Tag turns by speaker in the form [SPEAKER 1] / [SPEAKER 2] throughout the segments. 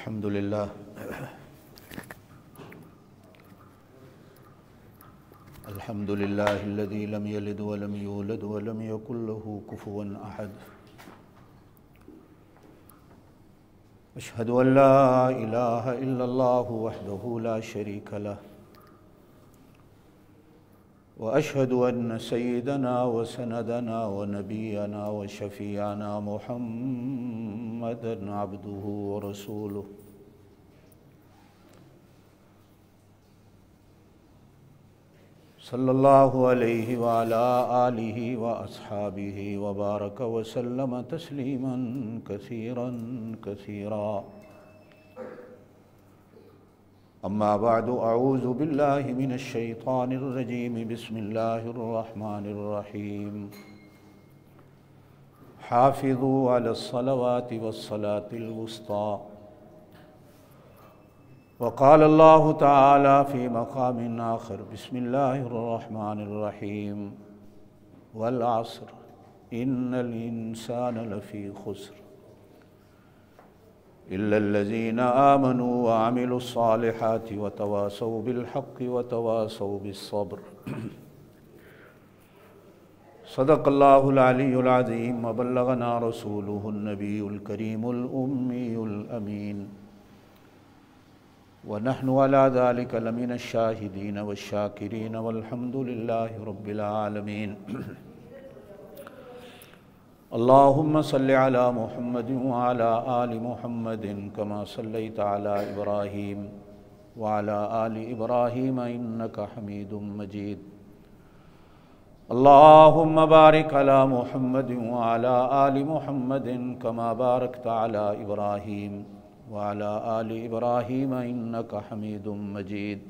[SPEAKER 1] अल्हम्दुलिल्लाह अल्हम्दुलिल्लाहिल्लज़ी लम यलिद व लम यूलद व लम यकुल लहू कुफुवन अहद। अशहदु अल्ला इलाहा इल्लल्लाहु वहदहु ला शरीक लह व अशहदु अन्न सय्यदना व सनदना व नबियना व शफीअना मुहम्मदन अब्दुहु व रसूलुहु। सल्लल्लाहु अलैहि व अला आलिहि व अस्हाबिहि व बारक व सल्लम तस्लीमन कसीरन कसीरा। अम्मा बअदु अऊज़ु बिल्लाहि मिनश शैतानिर रजीम। बिस्मिल्लाहिर रहमानिर रहीम। हाफ़िज़ू अलस सलवाति वस्सलातिल वुस्ता। वक़ाल अल्लाहु तआला फ़ी मक़ामिन आख़र। बिस्मिल्लाहिर रहमानिर रहीम। वल अस्र इन्नल इंसान लफ़ी ख़ुस्र इल्लल्लज़ीना आमनू व अमिलुस्सालिहाति व तवासौ बिल हक़्क़ि व तवासौ बिस्सब्र। सदक़ल्लाहुल अलियुल अज़ीम व बल्लगना रसूलुहुन नबियुल करीमुल उम्मियुल अमीन व नहनु अला ज़ालिका लमिनश शाहिदीन वश्शाकिरीन वल्हम्दुलिल्लाहि रब्बिल आलमीन। अल्लाहुम्मा सल्लि अला मुहम्मदिन व अला आलि मुहम्मदिन कमा सल्लैता अला इब्राहीम व अला आलि इब्राहीम इन्नका हमीदुम मजीद। अल्लाहुम्मा बारिक अला मुहम्मदिन व अला आलि मुहम्मदिन कमा बारकता अला इब्राहीम व अला आलि इब्राहीम इन्नका हमीदुम मजीद।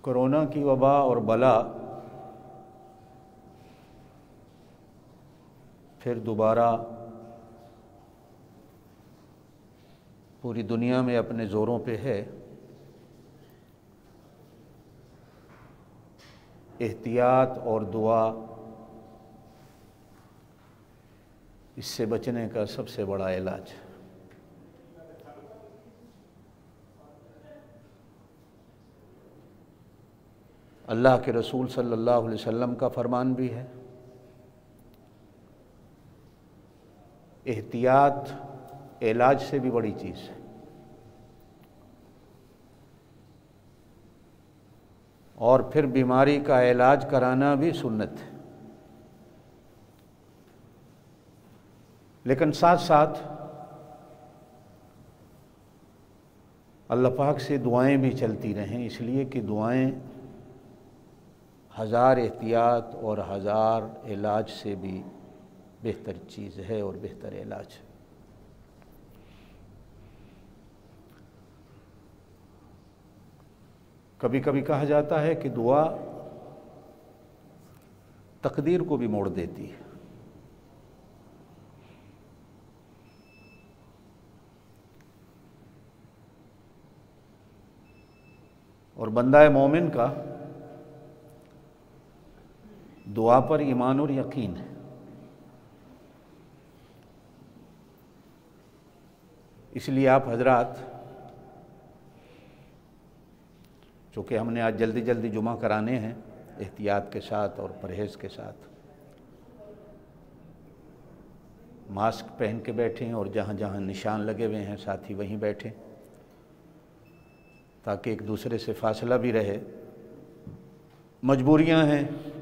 [SPEAKER 1] कोरोना की वबा और बला फिर दोबारा पूरी दुनिया में अपने ज़ोरों पे है। एहतियात और दुआ इससे बचने का सबसे बड़ा इलाज। अल्लाह के रसूल सल्लल्लाहु अलैहि वसल्लम का फरमान भी है, एहतियात इलाज से भी बड़ी चीज़ है। और फिर बीमारी का इलाज कराना भी सुन्नत है। लेकिन साथ साथ अल्लाह पाक से दुआएं भी चलती रहें, इसलिए कि दुआएं हज़ार एहतियात और हज़ार इलाज से भी बेहतर चीज़ है और बेहतर इलाज है। कभी कभी कहा जाता है कि दुआ तकदीर को भी मोड़ देती है। और बंदा मोमिन का दुआ पर ईमान और यकीन है। इसलिए आप हजरात, चूँकि हमने आज जल्दी जल्दी जुमा कराने हैं एहतियात के साथ और परहेज़ के साथ, मास्क पहन के बैठें और जहाँ जहाँ निशान लगे हुए हैं साथी वहीं बैठें, ताकि एक दूसरे से फासला भी रहे। मजबूरियां हैं,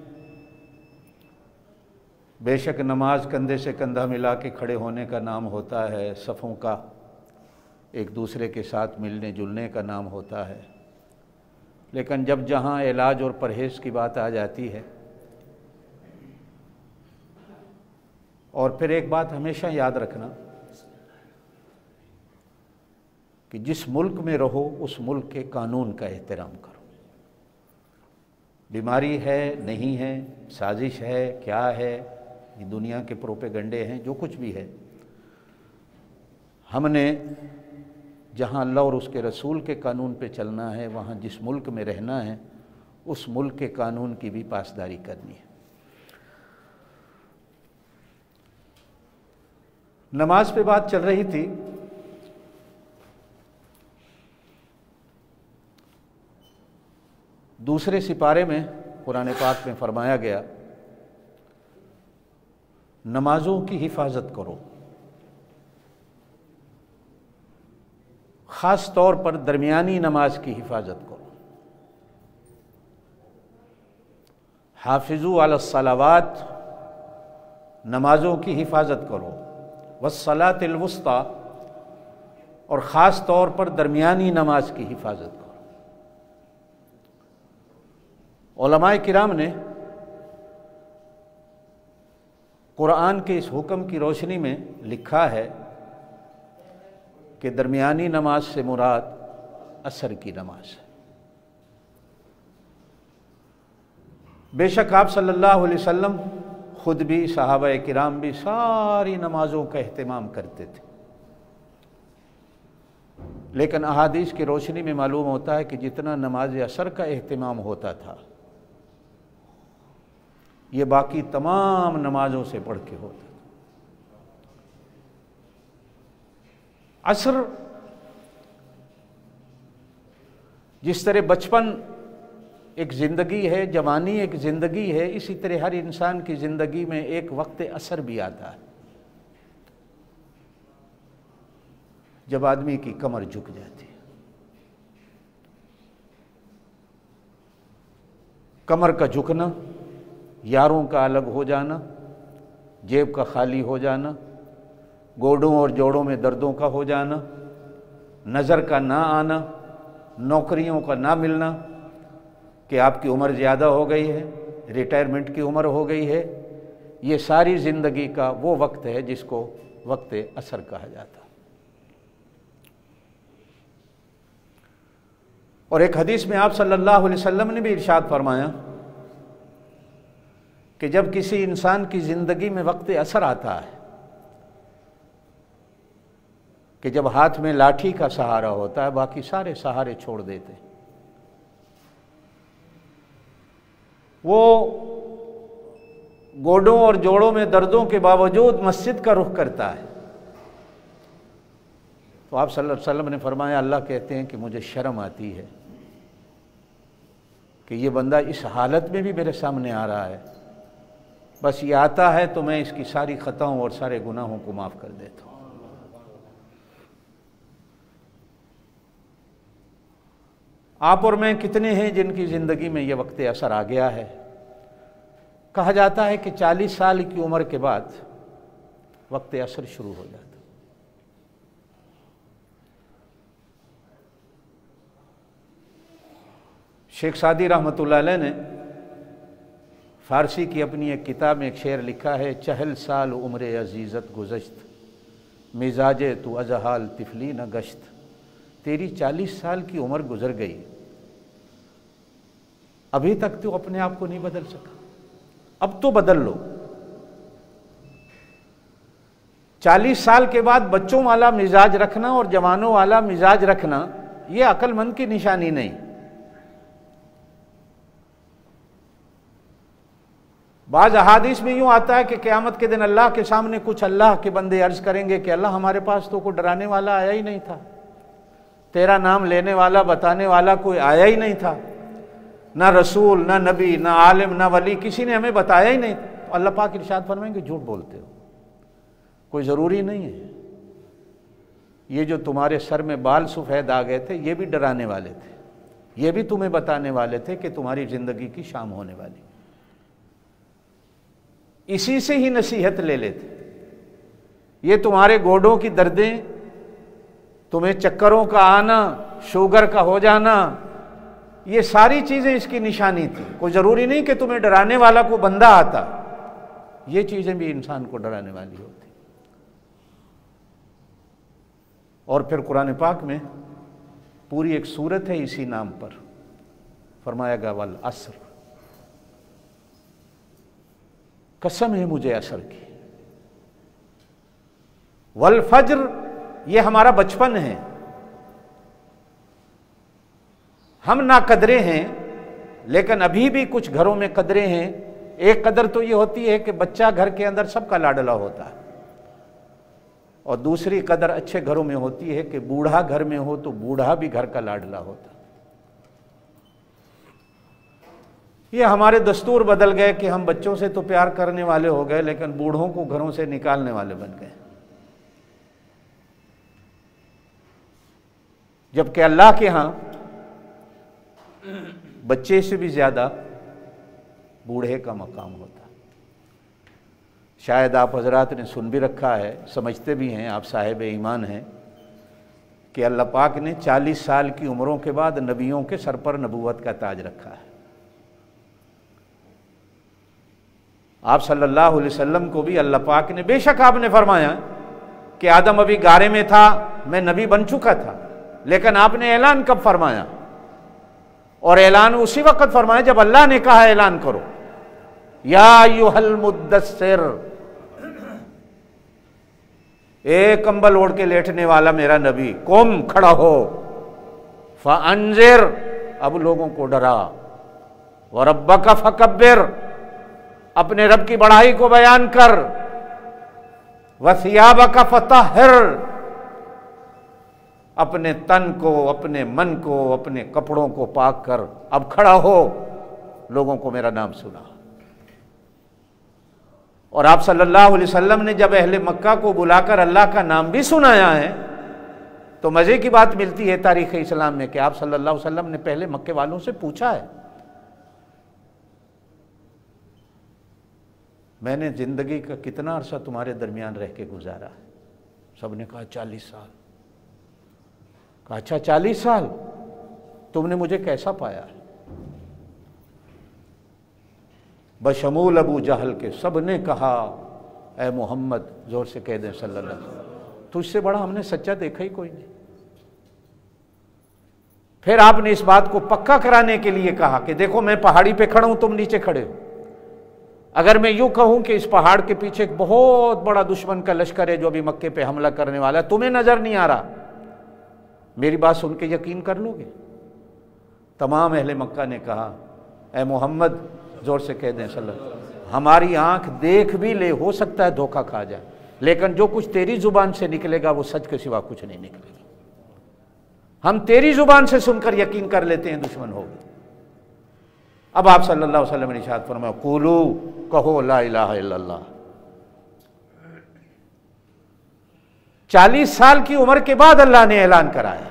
[SPEAKER 1] बेशक नमाज कंधे से कंधा मिला के खड़े होने का नाम होता है, सफ़ों का एक दूसरे के साथ मिलने जुलने का नाम होता है। लेकिन जब जहाँ इलाज और परहेज़ की बात आ जाती है, और फिर एक बात हमेशा याद रखना कि जिस मुल्क में रहो उस मुल्क के कानून का एहतराम करो। बीमारी है नहीं है, साजिश है क्या है, ये दुनिया के प्रोपेगंडे हैं, जो कुछ भी है, हमने जहाँ अल्लाह और उसके रसूल के कानून पे चलना है, वहाँ जिस मुल्क में रहना है उस मुल्क के कानून की भी पासदारी करनी है। नमाज पे बात चल रही थी। दूसरे सिपारे में कुरान पाक में फरमाया गया, नमाजों की हिफाजत करो, ख़ास तौर पर दरमियानी नमाज की हिफाजत करो। हाफिजू अलस्सलावात, नमाजों की हिफाजत करो, वस्सलातिल वुस्ता, और ख़ास तौर पर दरमियानी नमाज की हिफाजत करो। उलमाए किराम ने कुरान के इस हुक्म की रोशनी में लिखा है कि दरमियानी नमाज से मुराद असर की नमाज है। बेशक आप सल्लल्लाहु अलैहि वसल्लम खुद भी, सहाबा किराम भी सारी नमाजों का एहतिमाम करते थे, लेकिन अहादीस की रोशनी में मालूम होता है कि जितना नमाज असर का एहतिमाम होता था, ये बाकी तमाम नमाजों से बढ़ के होता था। असर जिस तरह बचपन एक ज़िंदगी है, जवानी एक ज़िंदगी है, इसी तरह हर इंसान की ज़िंदगी में एक वक्त असर भी आता है, जब आदमी की कमर झुक जाती है। कमर का झुकना, यारों का अलग हो जाना, जेब का खाली हो जाना, गोडों और जोड़ों में दर्दों का हो जाना, नज़र का ना आना, नौकरियों का ना मिलना, कि आपकी उम्र ज़्यादा हो गई है, रिटायरमेंट की उम्र हो गई है, ये सारी ज़िंदगी का वो वक्त है जिसको वक्त असर कहा जाता है। और एक हदीस में आप सल्लल्लाहु अलैहि वसल्लम ने भी इरशाद फरमाया कि जब किसी इंसान की ज़िंदगी में वक्त असर आता है, कि जब हाथ में लाठी का सहारा होता है, बाकी सारे सहारे छोड़ देते हैं, वो गोडों और जोड़ों में दर्दों के बावजूद मस्जिद का रुख करता है। तो आप सल्लल्लाहु अलैहि वसल्लम ने फरमाया, अल्लाह कहते हैं कि मुझे शर्म आती है कि ये बंदा इस हालत में भी मेरे सामने आ रहा है, बस ये आता है तो मैं इसकी सारी खताओं और सारे गुनाहों को माफ़ कर देता हूँ। आप और मैं कितने हैं जिनकी ज़िंदगी में ये वक्त असर आ गया है। कहा जाता है कि 40 साल की उम्र के बाद वक्त असर शुरू हो जाता। शेख सादी रहमतुल्लाह अलैह ने फ़ारसी की अपनी एक किताब में एक शेर लिखा है, चहल साल उम्र अजीज़त गुज़श्त, मिजाजे तू अजहाल तिफली न गश्त। तेरी 40 साल की उम्र गुजर गई, अभी तक तू अपने आप को नहीं बदल सका, अब तो बदल लो। 40 साल के बाद बच्चों वाला मिजाज रखना और जवानों वाला मिजाज रखना, ये अक्लमंद की निशानी नहीं। बाज़ अहादीस में यूँ आता है कि क़यामत के दिन अल्लाह के सामने कुछ अल्लाह के बंदे अर्ज़ करेंगे कि अल्लाह हमारे पास तो कोई डराने वाला आया ही नहीं था, तेरा नाम लेने वाला बताने वाला कोई आया ही नहीं था, ना रसूल ना नबी ना आलिम ना वली, किसी ने हमें बताया ही नहीं। तो अल्लाह पाक इरशाद फरमाएंगे झूठ बोलते हो, कोई ज़रूरी नहीं है। ये जो तुम्हारे सर में बाल सफ़ेद आ गए थे, ये भी डराने वाले थे, ये भी तुम्हें बताने वाले थे कि तुम्हारी ज़िंदगी की शाम होने वाली। इसी से ही नसीहत ले लेते। ये तुम्हारे गोडों की दर्दें, तुम्हें चक्करों का आना, शुगर का हो जाना, ये सारी चीज़ें इसकी निशानी थी। कोई ज़रूरी नहीं कि तुम्हें डराने वाला को बंदा आता, ये चीज़ें भी इंसान को डराने वाली होती। और फिर कुरान पाक में पूरी एक सूरत है इसी नाम पर, फरमाया गया वल असर, कसम है मुझे असर की, वल फज्र, ये हमारा बचपन है, हम ना कदरे हैं, लेकिन अभी भी कुछ घरों में कदरें हैं। एक कदर तो ये होती है कि बच्चा घर के अंदर सबका लाडला होता है, और दूसरी कदर अच्छे घरों में होती है कि बूढ़ा घर में हो तो बूढ़ा भी घर का लाडला होता। ये हमारे दस्तूर बदल गए कि हम बच्चों से तो प्यार करने वाले हो गए, लेकिन बूढ़ों को घरों से निकालने वाले बन गए। जबकि अल्लाह के यहां बच्चे से भी ज्यादा बूढ़े का मकाम होता। शायद आप हजरात ने सुन भी रखा है, समझते भी हैं, आप साहिब ईमान हैं, कि अल्लाह पाक ने 40 साल की उम्रों के बाद नबियों के सर पर नबूवत का ताज रखा है। आप सल्लल्लाहु अलैहि वसल्लम को भी अल्लाह पाक ने, बेशक आपने फरमाया कि आदम अभी गारे में था, मैं नबी बन चुका था, लेकिन आपने ऐलान कब फरमाया? और ऐलान उसी वक्त फरमाया जब अल्लाह ने कहा ऐलान करो, या अय्युहल मुद्दस्सिर, एक कंबल ओढ़ के लेटने वाला मेरा नबी, कुम, खड़ा हो, फअंजिर, अब लोगों को डरा, व रब्बका फकब्बिर, अपने रब की बड़ाई को बयान कर, व सियाबका फतहिर, अपने तन को, अपने मन को, अपने कपड़ों को पाक कर, अब खड़ा हो, लोगों को मेरा नाम सुना। और आप सल्लल्लाहु अलैहि वसल्लम ने जब अहले मक्का को बुलाकर अल्लाह का नाम भी सुनाया है, तो मजे की बात मिलती है तारीख इस्लाम में कि आप सल्लल्लाहु अलैहि वसल्लम ने पहले मक्के वालों से पूछा है, मैंने जिंदगी का कितना अरसा तुम्हारे दरमियान रह के गुजारा है? सबने कहा 40 साल। कहा अच्छा 40 साल, तुमने मुझे कैसा पाया है? बशमूल अबू जहल के सब ने कहा, ए मोहम्मद, जोर से कह दें सल्लल्लाहु अलैहि वसल्लम, तुझसे बड़ा हमने सच्चा देखा ही कोई नहीं। फिर आपने इस बात को पक्का कराने के लिए कहा कि देखो मैं पहाड़ी पे खड़ा हूं, तुम नीचे खड़े हो, अगर मैं यूं कहूं कि इस पहाड़ के पीछे एक बहुत बड़ा दुश्मन का लश्कर है जो अभी मक्के पे हमला करने वाला है, तुम्हें नजर नहीं आ रहा, मेरी बात सुन के यकीन कर लोगे? तमाम अहले मक्का ने कहा, ए मोहम्मद, जोर से कह दें सल्लल्लाहु अलैहि वसल्लम, हमारी आंख देख भी ले, हो सकता है धोखा खा जाए, लेकिन जो कुछ तेरी जुबान से निकलेगा वो सच के सिवा कुछ नहीं निकलेगा। हम तेरी जुबान से सुनकर यकीन कर लेते हैं दुश्मन हो गए। अब आप सल्लल्लाहु अलैहि वसल्लम ने इरशाद फरमाया, कुलू, कहो ला इलाहा इल्लल्लाह। 40 साल की उम्र के बाद अल्लाह ने ऐलान कराया,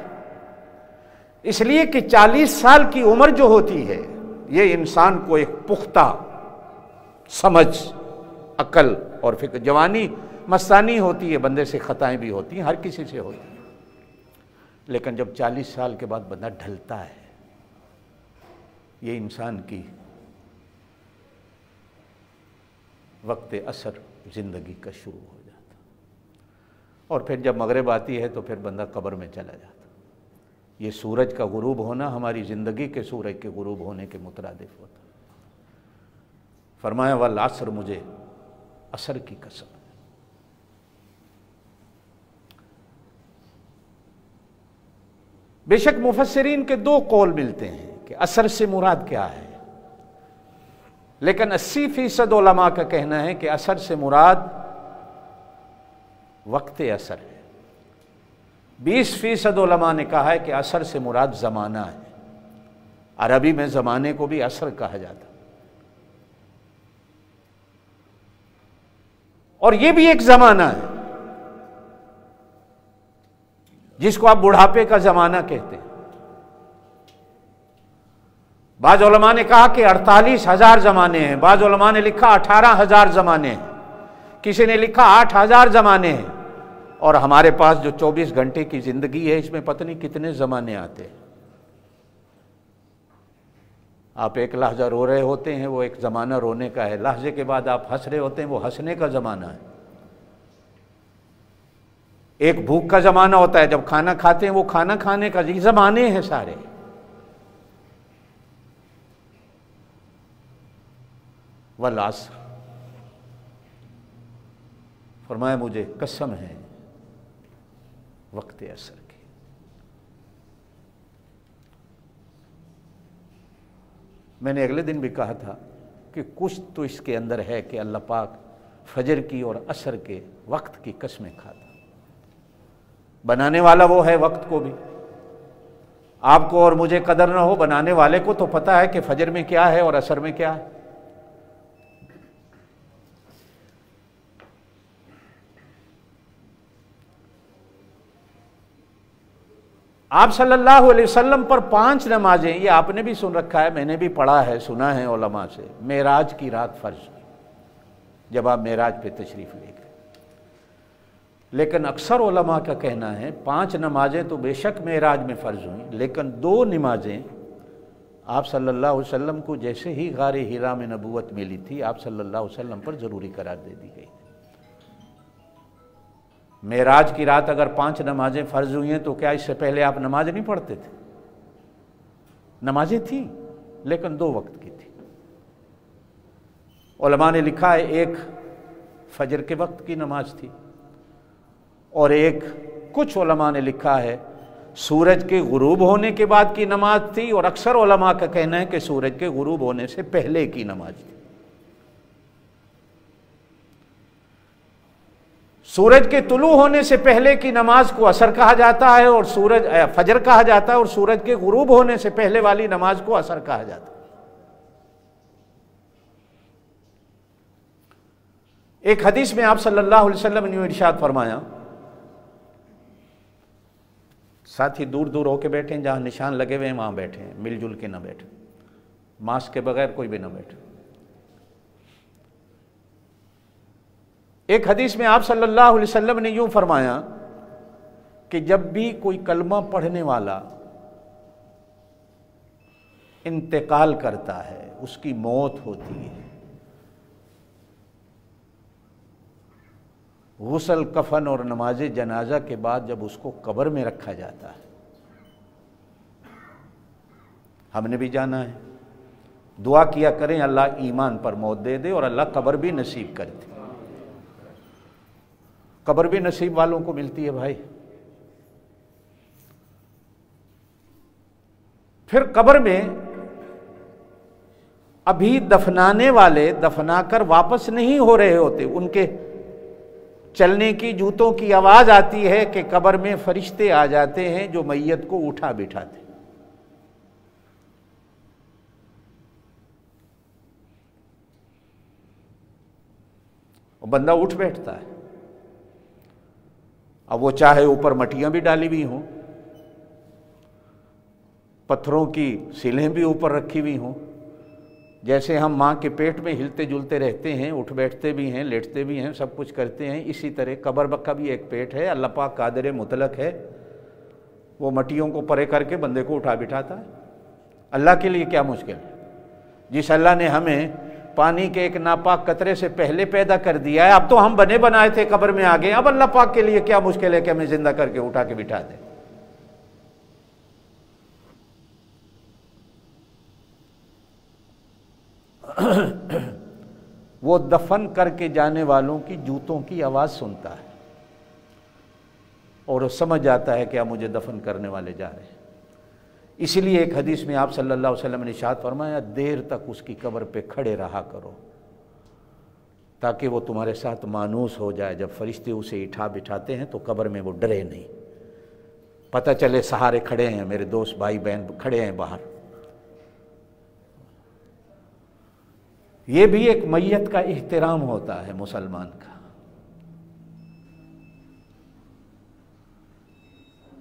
[SPEAKER 1] इसलिए कि 40 साल की उम्र जो होती है ये इंसान को एक पुख्ता समझ, अकल और फिक्र, जवानी मस्तानी होती है, बंदे से खताएं भी होती हैं, हर किसी से होती हैं, लेकिन जब 40 साल के बाद बंदा ढलता है, ये इंसान की वक्त असर जिंदगी का शुरू हो जाता, और फिर जब मगरिब आती है तो फिर बंदा कब्र में चला जाता। ये सूरज का गुरूब होना हमारी जिंदगी के सूरज के गुरूब होने के मुतरादिफ होता। फरमाया वल असर, मुझे असर की कसम। बेशक मुफस्सिरीन के 2 कौल मिलते हैं कि असर से मुराद क्या है, लेकिन 80% उलमा का कहना है कि असर से मुराद वक्त असर है। 20% उलमा ने कहा है कि असर से मुराद ज़माना है। अरबी में ज़माने को भी असर कहा जाता, और यह भी एक ज़माना है जिसको आप बुढ़ापे का ज़माना कहते हैं। बाज़ उलमा ने कहा कि 48,000 ज़माने हैं, बाज़ उलमा ने लिखा 18,000 ज़माने हैं, किसी ने लिखा 8,000 ज़माने हैं, और हमारे पास जो 24 घंटे की जिंदगी है इसमें पता नहीं कितने ज़माने आते हैं। आप एक लहजा रो रहे होते हैं, वो एक ज़माना रोने का है, लहजे के बाद आप हंस रहे होते हैं, वो हंसने का ज़माना है। एक भूख का ज़माना होता है, जब खाना खाते हैं वो खाना खाने का, ये ज़माने हैं सारे। वल असर, फरमाया मुझे कसम है वक्त असर की। मैंने अगले दिन भी कहा था कि कुछ तो इसके अंदर है कि अल्लाह पाक फजर की और असर के वक्त की कसमें खाता। बनाने वाला वो है वक्त को भी। आपको और मुझे कदर ना हो, बनाने वाले को तो पता है कि फजर में क्या है और असर में क्या है। आप सल्लल्लाहु अलैहि वसल्लम पर 5 नमाजें, ये आपने भी सुन रखा है, मैंने भी पढ़ा है, सुना है उलमा से, मेराज की रात फर्ज हुई, जब आप मेराज पे तशरीफ ले गए। लेकिन अक्सर उलमा का कहना है 5 नमाजें तो बेशक मेराज में फ़र्ज हुई, लेकिन 2 नमाजें आप सल्लल्लाहु अलैहि वसल्लम को जैसे ही गारे हिरा में नबूवत मिली थी, आप सल्लल्लाहु अलैहि वसल्लम पर ज़रूरी करार दे दी गई। मेराज की रात अगर 5 नमाजें फ़र्ज हुई हैं तो क्या इससे पहले आप नमाज नहीं पढ़ते थे? नमाजें थी, लेकिन 2 वक्त की थी। उलमा ने लिखा है एक फजर के वक्त की नमाज थी और एक, कुछ उलमा ने लिखा है सूरज के गुरूब होने के बाद की नमाज थी, और अक्सर उलमा का कहना है कि सूरज के गुरूब होने से पहले की नमाज थी। सूरज के तुलू होने से पहले की नमाज को असर कहा जाता है और फजर कहा जाता है, और सूरज के गुरूब होने से पहले वाली नमाज को असर कहा जाता है। एक हदीस में आप सल्लल्लाहु अलैहि वसल्लम ने इरशाद फरमाया, साथ ही दूर दूर होके बैठे, जहां निशान लगे हुए हैं वहां बैठे, मिलजुल के ना बैठे, मास्क के बगैर कोई भी ना बैठे। एक हदीस में आप सल्लल्लाहु अलैहि वसल्लम ने यूं फरमाया कि जब भी कोई कलमा पढ़ने वाला इंतकाल करता है, उसकी मौत होती है, गुस्ल, कफन और नमाज जनाजा के बाद जब उसको कब्र में रखा जाता है, हमने भी जाना है, दुआ किया करें अल्लाह ईमान पर मौत दे दे और अल्लाह कब्र भी नसीब कर दे। कब्र भी नसीब वालों को मिलती है भाई। फिर कब्र में अभी दफनाने वाले दफनाकर वापस नहीं हो रहे होते, उनके चलने की, जूतों की आवाज आती है कि कब्र में फरिश्ते आ जाते हैं जो मैयत को उठा बिठाते। और बंदा उठ बैठता है। अब वो चाहे ऊपर मटियां भी डाली हुई हों, पत्थरों की सिलें भी ऊपर रखी हुई हों, जैसे हम माँ के पेट में हिलते जुलते रहते हैं, उठ बैठते भी हैं, लेटते भी हैं, सब कुछ करते हैं, इसी तरह कब्र का भी एक पेट है। अल्लाह पाक कादिर मुतलक है, वो मटियों को परे करके बंदे को उठा बिठाता है। अल्लाह के लिए क्या मुश्किल है? जिस अल्लाह ने हमें पानी के एक नापाक कतरे से पहले पैदा कर दिया है, अब तो हम बने बनाए थे, कब्र में आ गए, अब अल्लाह पाक के लिए क्या मुश्किल है कि हमें जिंदा करके उठा के बिठा दे। वो दफन करके जाने वालों की जूतों की आवाज सुनता है और वो समझ जाता है कि अब मुझे दफन करने वाले जा रहे हैं। इसलिए एक हदीस में आप सल्लल्लाहु अलैहि वसल्लम ने इरशाद फरमाया, देर तक उसकी कब्र पे खड़े रहा करो ताकि वो तुम्हारे साथ मानूस हो जाए। जब फरिश्ते उसे उठा बिठाते हैं तो कब्र में वो डरे नहीं, पता चले सहारे खड़े हैं, मेरे दोस्त भाई बहन खड़े हैं बाहर। ये भी एक मैयत का एहतराम होता है मुसलमान का।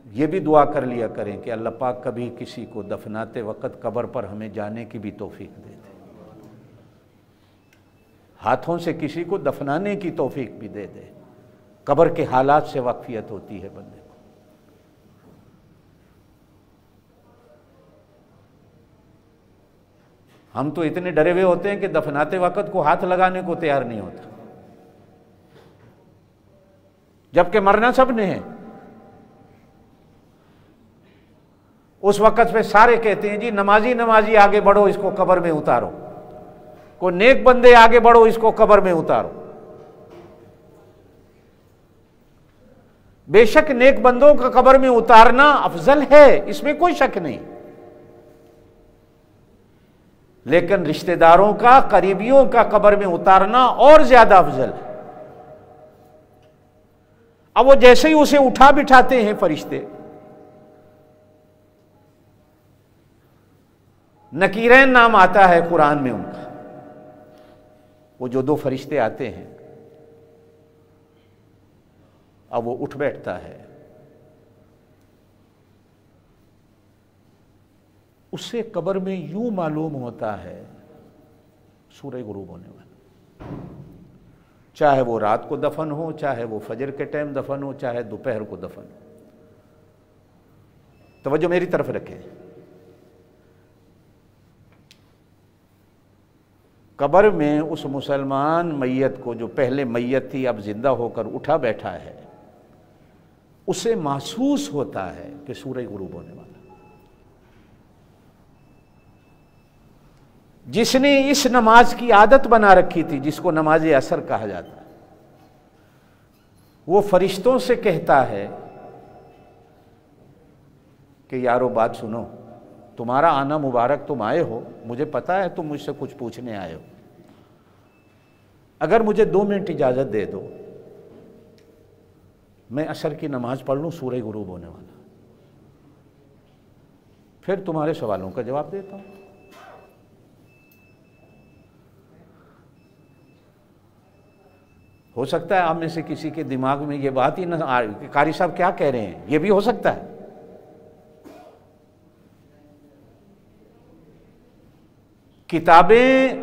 [SPEAKER 1] ये भी दुआ कर लिया करें कि अल्लाह पाक कभी किसी को दफनाते वक़्त कब्र पर हमें जाने की भी तौफीक दे दे, हाथों से किसी को दफनाने की तौफीक भी दे दे। कब्र के हालात से वाकफियत होती है बंदे को। हम तो इतने डरे हुए होते हैं कि दफनाते वक़्त को हाथ लगाने को तैयार नहीं होता, जबकि मरना सबने है। उस वक़्त पे सारे कहते हैं जी नमाजी नमाजी आगे बढ़ो, इसको कब्र में उतारो, को नेक बंदे आगे बढ़ो, इसको कब्र में उतारो। बेशक नेक बंदों का कब्र में उतारना अफजल है, इसमें कोई शक नहीं, लेकिन रिश्तेदारों का, करीबियों का कब्र में उतारना और ज्यादा अफजल है। अब वो जैसे ही उसे उठा बिठाते हैं फरिश्ते, नकीरैन नाम आता है कुरान में उनका, वो जो दो फरिश्ते आते हैं, अब वो उठ बैठता है, उससे कब्र में यूं मालूम होता है सूरज गुरूब होने वाला, चाहे वो रात को दफन हो, चाहे वो फजर के टाइम दफन हो, चाहे दोपहर को दफन हो। तवज्जो मेरी तरफ रखें, कब्र में उस मुसलमान मैयत को, जो पहले मैयत थी अब जिंदा होकर उठा बैठा है, उसे महसूस होता है कि सूरज गुरूब होने वाला। जिसने इस नमाज की आदत बना रखी थी, जिसको नमाज असर कहा जाता है, वो फरिश्तों से कहता है कि यारो बात सुनो, तुम्हारा आना मुबारक, तुम आए हो, मुझे पता है तुम मुझसे कुछ पूछने आए हो, अगर मुझे 2 मिनट इजाजत दे दो, मैं असर की नमाज पढ़ लूं, सूरज गुरूब होने वाला, फिर तुम्हारे सवालों का जवाब देता हूं। हो सकता है आप में से किसी के दिमाग में ये बात ही ना आ रही कि कारी साहब क्या कह रहे हैं, ये भी हो सकता है। किताबें,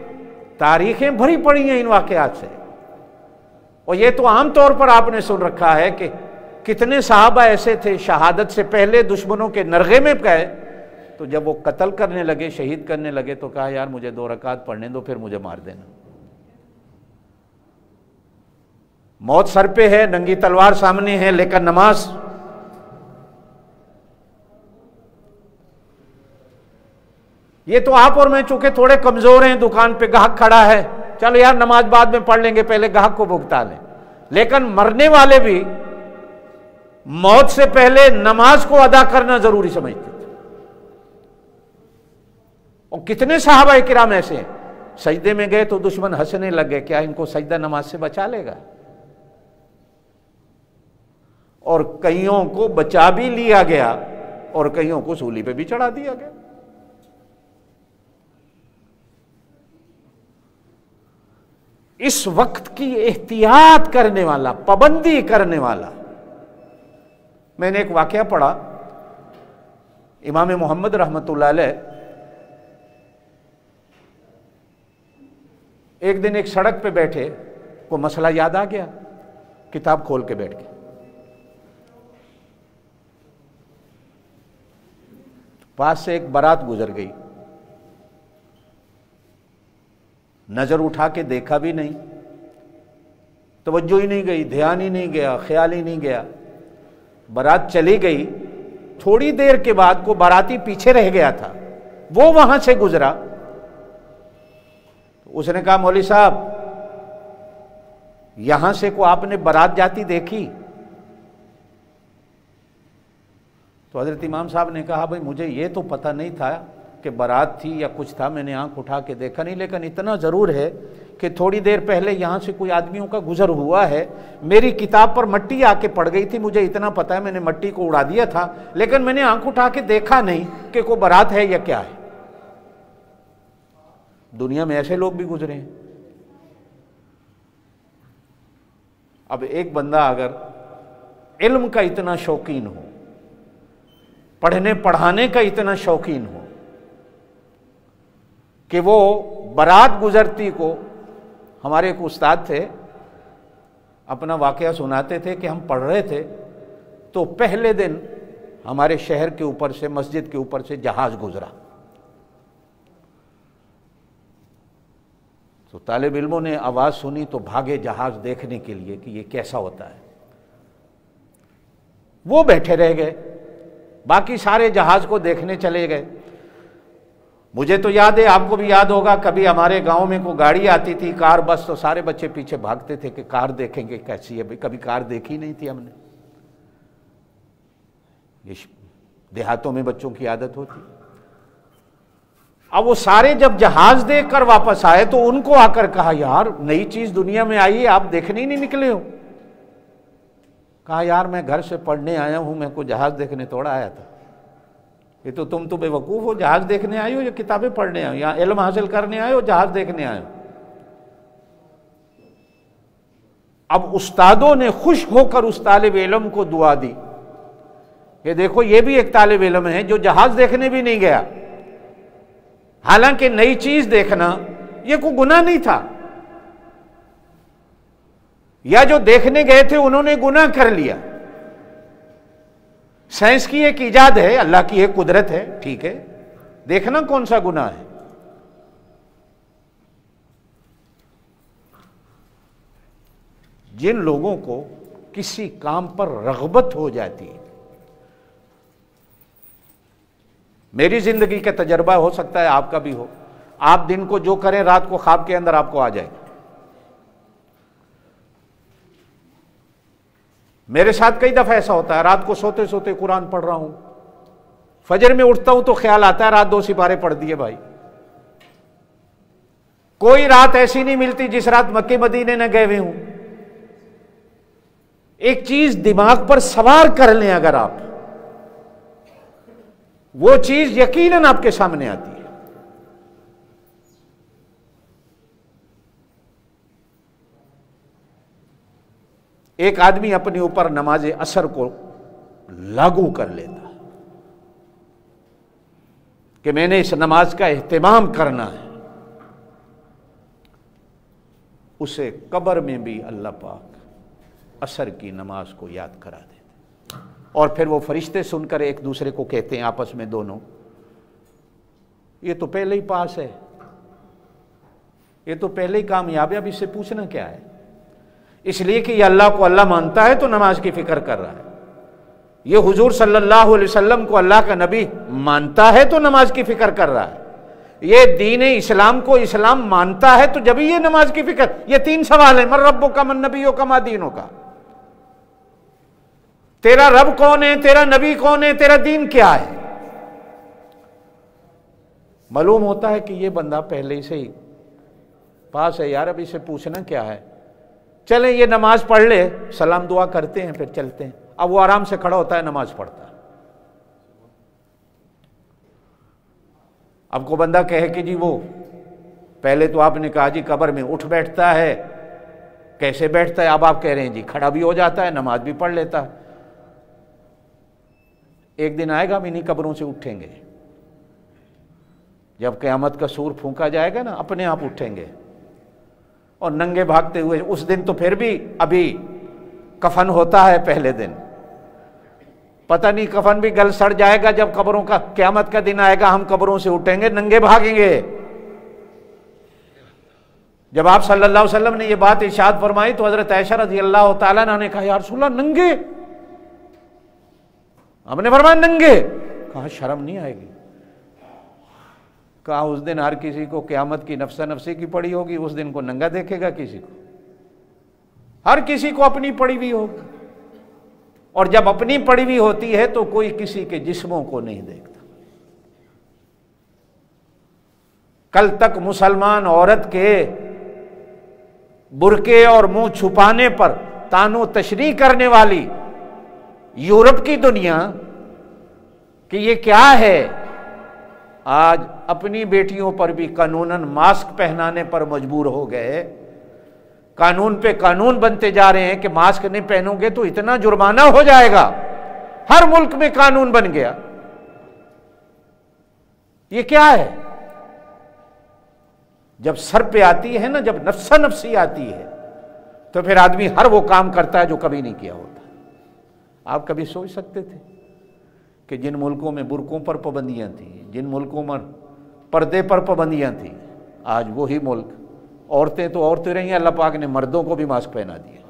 [SPEAKER 1] तारीखें भरी पड़ी हैं इन वाकयात से, और ये तो आमतौर पर आपने सुन रखा है कि कितने सहाबा ऐसे थे शहादत से पहले दुश्मनों के नरगे में गए, तो जब वो कत्ल करने लगे, शहीद करने लगे, तो कहा यार मुझे 2 रकात पढ़ने दो, फिर मुझे मार देना। मौत सर पे है, नंगी तलवार सामने है, लेकिन नमाज, ये तो आप और मैं चूंकि थोड़े कमजोर हैं, दुकान पे ग्राहक खड़ा है, चलो यार नमाज बाद में पढ़ लेंगे, पहले ग्राहक को भुगता लें, लेकिन मरने वाले भी मौत से पहले नमाज को अदा करना जरूरी समझते थे। और कितने सहाबा किराम ऐसे हैं, सजदे में गए तो दुश्मन हंसने लग गए, क्या इनको सजदा नमाज से बचा लेगा, और कईयों को बचा भी लिया गया और कईयों को सूली पे भी चढ़ा दिया गया। इस वक्त की एहतियात करने वाला, पाबंदी करने वाला, मैंने एक वाकया पढ़ा, इमाम मोहम्मद रहमतुल्लाह अलैह एक दिन एक सड़क पे बैठे, को मसला याद आ गया, किताब खोल के बैठ गए। पास से एक बारात गुजर गई, नजर उठा के देखा भी नहीं, तवज्जो ही नहीं गई, ध्यान ही नहीं गया, ख्याल ही नहीं गया, बारात चली गई। थोड़ी देर के बाद को बाराती पीछे रह गया था, वो वहां से गुजरा, तो उसने कहा मौलवी साहब यहां से को आपने बारात जाती देखी? तो हजरत इमाम साहब ने कहा भाई मुझे ये तो पता नहीं था कि बारात थी या कुछ था, मैंने आंख उठा के देखा नहीं, लेकिन इतना ज़रूर है कि थोड़ी देर पहले यहाँ से कोई आदमियों का गुजर हुआ है, मेरी किताब पर मट्टी आके पड़ गई थी, मुझे इतना पता है मैंने मट्टी को उड़ा दिया था, लेकिन मैंने आंख उठा के देखा नहीं कि कोई बारात है या क्या है। दुनिया में ऐसे लोग भी गुजरे हैं। अब एक बंदा अगर इल्म का इतना शौकीन हो, पढ़ने पढ़ाने का इतना शौकीन हो कि वो बारात गुजरती को, हमारे एक उस्ताद थे, अपना वाकया सुनाते थे कि हम पढ़ रहे थे तो पहले दिन हमारे शहर के ऊपर से, मस्जिद के ऊपर से जहाज गुजरा, तो तालिब इल्मों ने आवाज़ सुनी तो भागे जहाज देखने के लिए कि ये कैसा होता है। वो बैठे रह गए, बाकी सारे जहाज को देखने चले गए। मुझे तो याद है, आपको भी याद होगा, कभी हमारे गांव में कोई गाड़ी आती थी, कार बस, तो सारे बच्चे पीछे भागते थे कि कार देखेंगे कैसी है। भाई कभी कार देखी नहीं थी हमने, ये देहातों में बच्चों की आदत होती। अब वो सारे जब जहाज देखकर वापस आए तो उनको आकर कहा यार नई चीज दुनिया में आई है, आप देखने ही नहीं निकले हो। कहा यार मैं घर से पढ़ने आया हूँ, मैं को जहाज़ देखने थोड़ा आया था। ये तो तुम तो बेवकूफ़ हो, जहाज़ देखने आए हो या किताबें पढ़ने आए हो, या इल्म हासिल करने आए हो, जहाज़ देखने आए हो। अब उस्तादों ने खुश होकर उस तालिब इल्म को दुआ दी कि देखो ये भी एक तालिब इल्म है जो जहाज़ देखने भी नहीं गया। हालांकि नई चीज देखना ये कोई गुनाह नहीं था, या जो देखने गए थे उन्होंने गुनाह कर लिया। साइंस की एक इजाद है, अल्लाह की एक कुदरत है, ठीक है, देखना कौन सा गुनाह है। जिन लोगों को किसी काम पर रग़बत हो जाती है, मेरी जिंदगी का तजर्बा हो सकता है आपका भी हो, आप दिन को जो करें रात को ख्वाब के अंदर आपको आ जाएगा। मेरे साथ कई दफा ऐसा होता है, रात को सोते सोते कुरान पढ़ रहा हूं, फजर में उठता हूं तो ख्याल आता है रात 2 सिपारे पढ़ दिए भाई। कोई रात ऐसी नहीं मिलती जिस रात मक्के मदीने न गए हुए हूं। एक चीज दिमाग पर सवार कर लें अगर आप, वो चीज यकीनन आपके सामने आती है। एक आदमी अपने ऊपर नमाज असर को लागू कर लेता है कि मैंने इस नमाज का एहतिमाम करना है, उसे कब्र में भी अल्लाह पाक असर की नमाज को याद करा देते। और फिर वो फरिश्ते सुनकर एक दूसरे को कहते हैं आपस में दोनों, ये तो पहले ही पास है, ये तो पहले ही कामयाब है, अब इससे पूछना क्या है। इसलिए कि ये अल्लाह को अल्लाह मानता है तो नमाज की फिक्र कर रहा है, ये हुजूर सल्लल्लाहु अलैहि वसल्लम को अल्लाह का नबी मानता है तो नमाज की फिक्र कर रहा है, ये दीन इस्लाम को इस्लाम मानता है तो जब ये नमाज की फिक्र। ये 3 सवाल है, मन रब्बुका मन नबियुका मा दीनुका, तेरा रब कौन है, तेरा नबी कौन है, तेरा दीन क्या है। मालूम होता है कि ये बंदा पहले से ही पास है, यार अब इसे पूछना क्या है, चलें ये नमाज पढ़ ले, सलाम दुआ करते हैं फिर चलते हैं। अब वो आराम से खड़ा होता है, नमाज पढ़ता है। अब को बंदा कहे कि जी वो पहले तो आपने कहा जी कब्र में उठ बैठता है, कैसे बैठता है, अब आप कह रहे हैं जी खड़ा भी हो जाता है, नमाज भी पढ़ लेता है। एक दिन आएगा हम इन्हीं कब्रों से उठेंगे, जब क़यामत का सूर फूंका जाएगा ना, अपने आप उठेंगे और नंगे भागते हुए। उस दिन तो फिर भी अभी कफन होता है पहले दिन, पता नहीं कफन भी गल सड़ जाएगा। जब कब्रों का क़यामत का दिन आएगा हम कब्रों से उठेंगे, नंगे भागेंगे। जब आप सल्लल्लाहु अलैहि वसल्लम ने ये बात इरशाद फरमाई तो हजरत आयशा रज़ी अल्लाह तआला अन्हा ने कहा या रसूलल्लाह नंगे, हमने फरमाया नंगे, कहा शर्म नहीं आएगी। कहा उस दिन हर किसी को क़यामत की नफ्सा नफ्सी की पड़ी होगी, उस दिन को नंगा देखेगा किसी को, हर किसी को अपनी पड़ी हुई होगी। और जब अपनी पड़ी हुई होती है तो कोई किसी के जिस्मों को नहीं देखता। कल तक मुसलमान औरत के बुरके और मुंह छुपाने पर तानो तशरीह करने वाली यूरोप की दुनिया कि ये क्या है, आज अपनी बेटियों पर भी कानूनन मास्क पहनाने पर मजबूर हो गए। कानून पे कानून बनते जा रहे हैं कि मास्क नहीं पहनोगे तो इतना जुर्माना हो जाएगा। हर मुल्क में कानून बन गया। ये क्या है? जब सर पे आती है ना, जब नफ्सा नफ्सी आती है तो फिर आदमी हर वो काम करता है जो कभी नहीं किया होता। आप कभी सोच सकते थे कि जिन मुल्कों में बुरकों पर पाबंदियां थी, जिन मुल्कों में पर्दे पर पाबंदियां थी, आज वही मुल्क औरतें तो औरतें रही, अल्लाह पाक ने मर्दों को भी मास्क पहना दिया।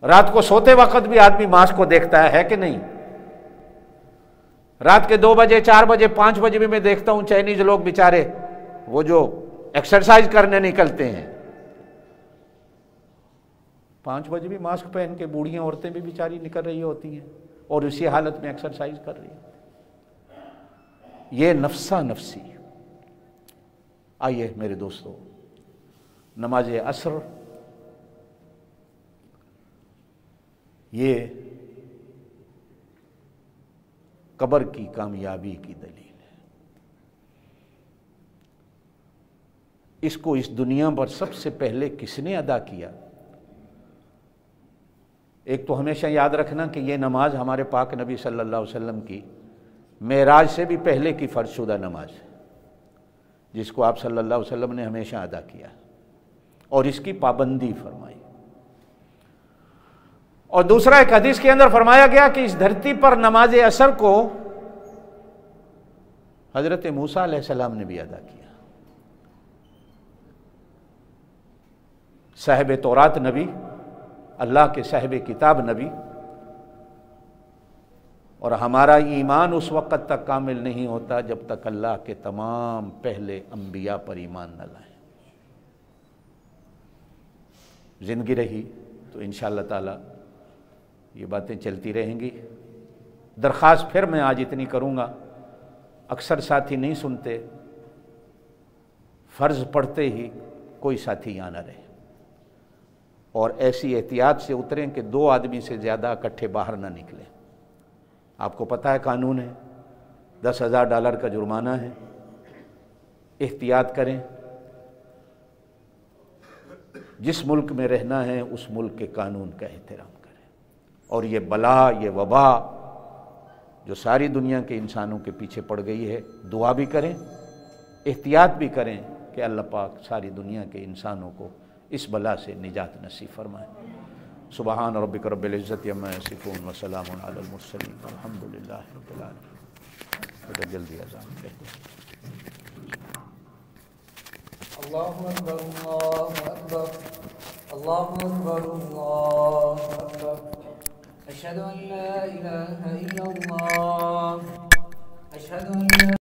[SPEAKER 1] रात को सोते वक्त भी आदमी मास्क को देखता है कि नहीं? रात के 2 बजे 4 बजे 5 बजे भी मैं देखता हूं चाइनीज लोग बेचारे वो जो एक्सरसाइज करने निकलते हैं, 5 बजे भी मास्क पहन के बूढ़ियां औरतें भी बेचारी निकल रही होती हैं और इसी हालत में एक्सरसाइज कर रही है। ये नफ्सा नफ्सी। आइए मेरे दोस्तों, नमाज असर ये कब्र की कामयाबी की दलील है। इसको इस दुनिया पर सबसे पहले किसने अदा किया? एक तो हमेशा याद रखना कि ये नमाज हमारे पाक नबी सल्लल्लाहु अलैहि वसल्लम की मेराज से भी पहले की फ़र्ज़शुदा नमाज है, जिसको आप सल्लल्लाहु अलैहि वसल्लम ने हमेशा अदा किया और इसकी पाबंदी फरमाई। और दूसरा एक हदीस के अंदर फरमाया गया कि इस धरती पर नमाज असर को हजरत मूसा अलैहिस्सलाम ने भी अदा किया। साहिब तौरात नबी, अल्लाह के साहिब किताब नबी, और हमारा ईमान उस वक़्त तक कामिल नहीं होता जब तक अल्लाह के तमाम पहले अंबिया पर ईमान न लाएं। ज़िंदगी रही तो इंशाअल्लाह ताला ये बातें चलती रहेंगी। दरख्वास्त फिर मैं आज इतनी करूँगा, अक्सर साथी नहीं सुनते, फ़र्ज़ पढ़ते ही कोई साथी यहाँ न रहे, और ऐसी एहतियात से उतरें कि 2 आदमी से ज़्यादा इकट्ठे बाहर ना निकलें। आपको पता है कानून है, $10,000 का जुर्माना है। एहतियात करें, जिस मुल्क में रहना है उस मुल्क के कानून का एहतराम करें, और ये बला, ये वबा जो सारी दुनिया के इंसानों के पीछे पड़ गई है, दुआ भी करें, एहतियात भी करें कि अल्लाह पाक सारी दुनिया के इंसानों को इस बला से निजात नसीब फरमाए। सुबहान रब्बिक रब्बिल इज़्ज़ति अम्मा यसिफून व सलामुन अलल मुरसलीन वल्हम्दुलिल्लाहि रब्बिल आलमीन। बेटा जल्दी अज़ान कह दो।
[SPEAKER 2] अल्लाहु अकबर, अल्लाहु अकबर, अल्लाहु अकबर, अल्लाहु अकबर। अशहदु अन ला इलाहा इल्लल्लाह, अशहदु अन